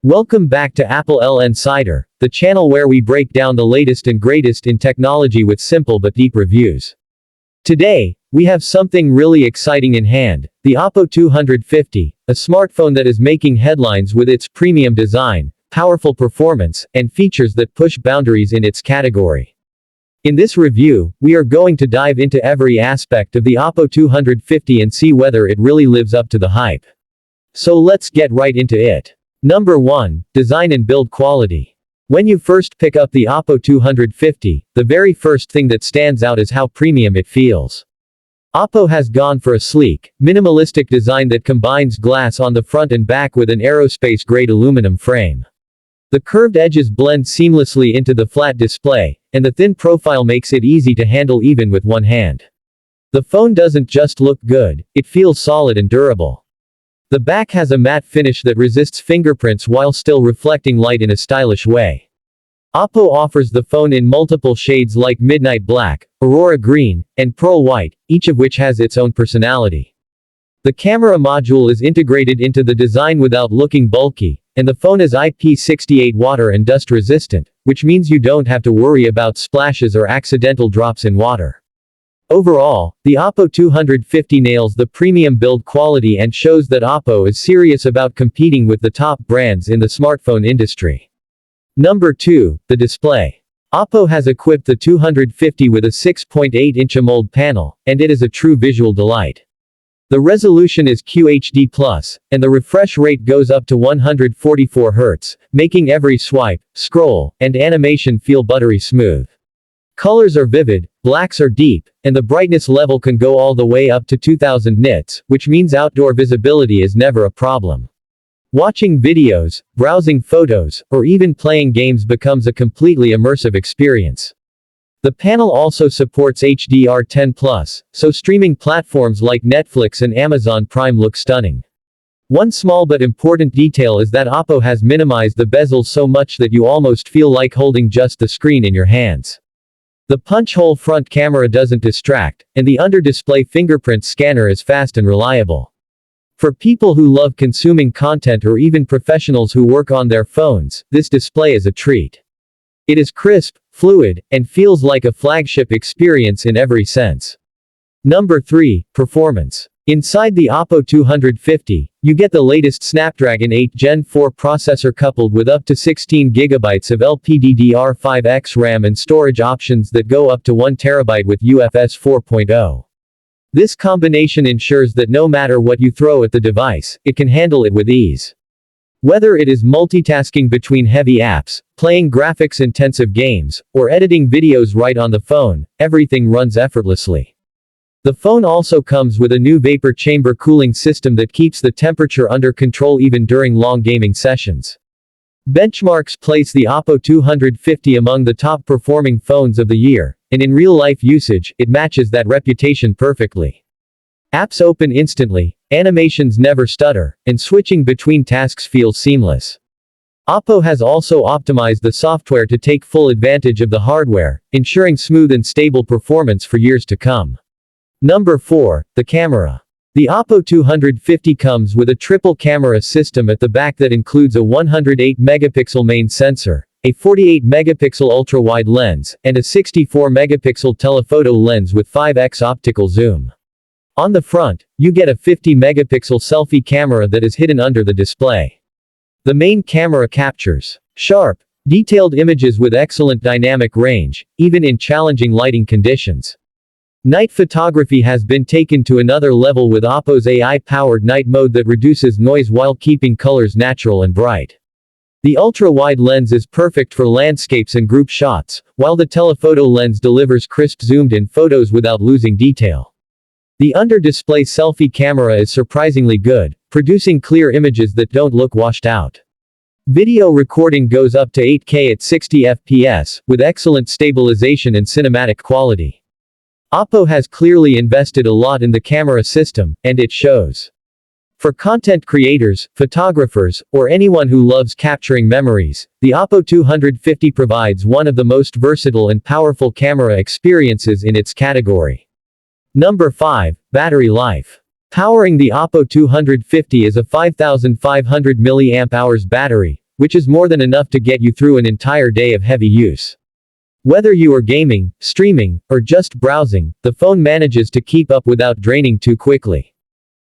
Welcome back to applelnsider, the channel where we break down the latest and greatest in technology with simple but deep reviews. Today, we have something really exciting in hand, the Oppo 250, a smartphone that is making headlines with its premium design, powerful performance, and features that push boundaries in its category. In this review, we are going to dive into every aspect of the Oppo 250 and see whether it really lives up to the hype. So let's get right into it. Number 1. Design and build quality. When you first pick up the Oppo 250, the very first thing that stands out is how premium it feels. Oppo has gone for a sleek, minimalistic design that combines glass on the front and back with an aerospace-grade aluminum frame. The curved edges blend seamlessly into the flat display, and the thin profile makes it easy to handle even with one hand. The phone doesn't just look good, it feels solid and durable. The back has a matte finish that resists fingerprints while still reflecting light in a stylish way. Oppo offers the phone in multiple shades like midnight black, aurora green, and pearl white, each of which has its own personality. The camera module is integrated into the design without looking bulky, and the phone is IP68 water and dust resistant, which means you don't have to worry about splashes or accidental drops in water. Overall, the Oppo 250 nails the premium build quality and shows that Oppo is serious about competing with the top brands in the smartphone industry. Number 2. The display. Oppo has equipped the 250 with a 6.8-inch AMOLED panel, and it is a true visual delight. The resolution is QHD+, and the refresh rate goes up to 144 Hz, making every swipe, scroll, and animation feel buttery smooth. Colors are vivid, blacks are deep, and the brightness level can go all the way up to 2000 nits, which means outdoor visibility is never a problem. Watching videos, browsing photos, or even playing games becomes a completely immersive experience. The panel also supports HDR10+, so streaming platforms like Netflix and Amazon Prime look stunning. One small but important detail is that Oppo has minimized the bezel so much that you almost feel like holding just the screen in your hands. The punch-hole front camera doesn't distract, and the under-display fingerprint scanner is fast and reliable. For people who love consuming content or even professionals who work on their phones, this display is a treat. It is crisp, fluid, and feels like a flagship experience in every sense. Number 3. Performance. Inside the Oppo 250, you get the latest Snapdragon 8 Gen 4 processor coupled with up to 16 GB of LPDDR5X RAM and storage options that go up to 1 TB with UFS 4.0. This combination ensures that no matter what you throw at the device, it can handle it with ease. Whether it is multitasking between heavy apps, playing graphics-intensive games, or editing videos right on the phone, everything runs effortlessly. The phone also comes with a new vapor chamber cooling system that keeps the temperature under control even during long gaming sessions. Benchmarks place the Oppo 250 among the top performing phones of the year, and in real-life usage, it matches that reputation perfectly. Apps open instantly, animations never stutter, and switching between tasks feels seamless. Oppo has also optimized the software to take full advantage of the hardware, ensuring smooth and stable performance for years to come. Number 4. The camera. The Oppo 250 comes with a triple camera system at the back that includes a 108-megapixel main sensor, a 48-megapixel ultra-wide lens, and a 64-megapixel telephoto lens with 5x optical zoom. On the front, you get a 50-megapixel selfie camera that is hidden under the display. The main camera captures sharp, detailed images with excellent dynamic range, even in challenging lighting conditions. Night photography has been taken to another level with Oppo's AI-powered night mode that reduces noise while keeping colors natural and bright. The ultra-wide lens is perfect for landscapes and group shots, while the telephoto lens delivers crisp zoomed-in photos without losing detail. The under-display selfie camera is surprisingly good, producing clear images that don't look washed out. Video recording goes up to 8K at 60 FPS, with excellent stabilization and cinematic quality. Oppo has clearly invested a lot in the camera system, and it shows. For content creators, photographers, or anyone who loves capturing memories, the Oppo 250 provides one of the most versatile and powerful camera experiences in its category. Number 5. Battery life. Powering the Oppo 250 is a 5500 mAh battery, which is more than enough to get you through an entire day of heavy use. Whether you are gaming, streaming, or just browsing, the phone manages to keep up without draining too quickly.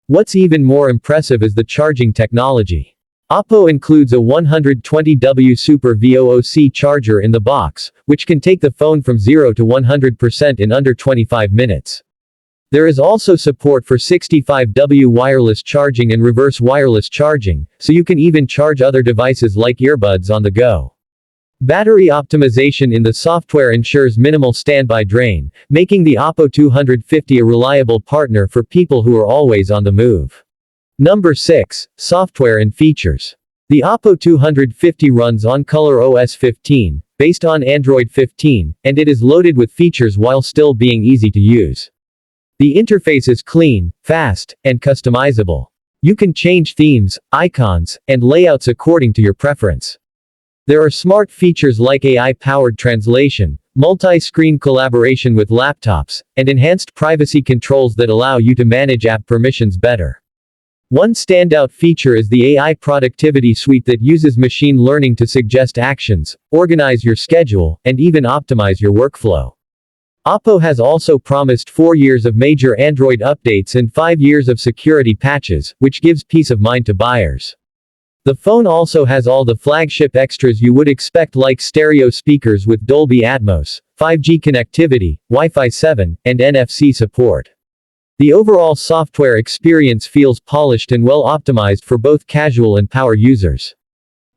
What's even more impressive is the charging technology. Oppo includes a 120W Super VOOC charger in the box, which can take the phone from 0 to 100% in under 25 minutes. There is also support for 65W wireless charging and reverse wireless charging, so you can even charge other devices like earbuds on the go. Battery optimization in the software ensures minimal standby drain, making the Oppo 250 a reliable partner for people who are always on the move. Number 6. Software and features. The Oppo 250 runs on ColorOS 15, based on Android 15, and it is loaded with features while still being easy to use. The interface is clean, fast, and customizable. You can change themes, icons, and layouts according to your preference. There are smart features like AI-powered translation, multi-screen collaboration with laptops, and enhanced privacy controls that allow you to manage app permissions better. One standout feature is the AI productivity suite that uses machine learning to suggest actions, organize your schedule, and even optimize your workflow. Oppo has also promised 4 years of major Android updates and 5 years of security patches, which gives peace of mind to buyers. The phone also has all the flagship extras you would expect, like stereo speakers with Dolby Atmos, 5G connectivity, Wi-Fi 7, and NFC support. The overall software experience feels polished and well optimized for both casual and power users.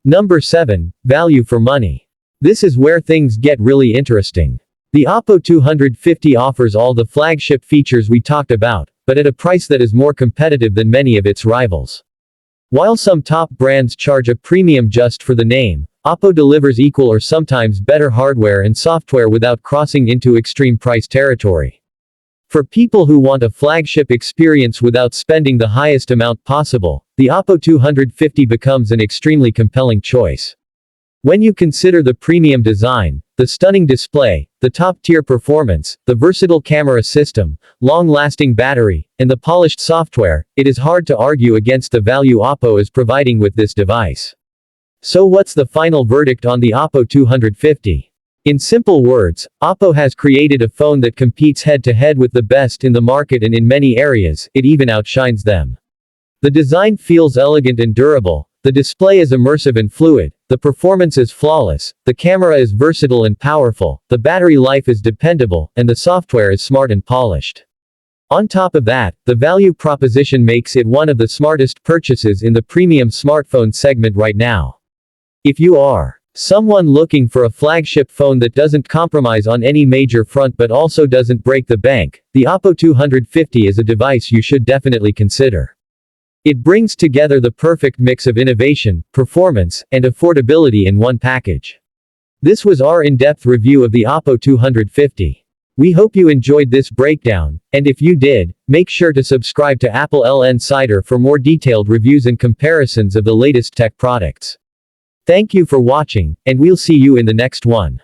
Number 7. Value for money. This is where things get really interesting. The Oppo 250 offers all the flagship features we talked about, but at a price that is more competitive than many of its rivals. While some top brands charge a premium just for the name, Oppo delivers equal or sometimes better hardware and software without crossing into extreme price territory. For people who want a flagship experience without spending the highest amount possible, the Oppo 250 becomes an extremely compelling choice. When you consider the premium design, the stunning display, the top-tier performance, the versatile camera system, long-lasting battery, and the polished software, it is hard to argue against the value Oppo is providing with this device. So what's the final verdict on the Oppo 250? In simple words, Oppo has created a phone that competes head-to-head with the best in the market, and in many areas, it even outshines them. The design feels elegant and durable, the display is immersive and fluid, the performance is flawless, the camera is versatile and powerful, the battery life is dependable, and the software is smart and polished. On top of that, the value proposition makes it one of the smartest purchases in the premium smartphone segment right now. If you are someone looking for a flagship phone that doesn't compromise on any major front but also doesn't break the bank, the Oppo 250 is a device you should definitely consider. It brings together the perfect mix of innovation, performance, and affordability in one package. This was our in-depth review of the Oppo 250. We hope you enjoyed this breakdown, and if you did, make sure to subscribe to applelnsider for more detailed reviews and comparisons of the latest tech products. Thank you for watching, and we'll see you in the next one.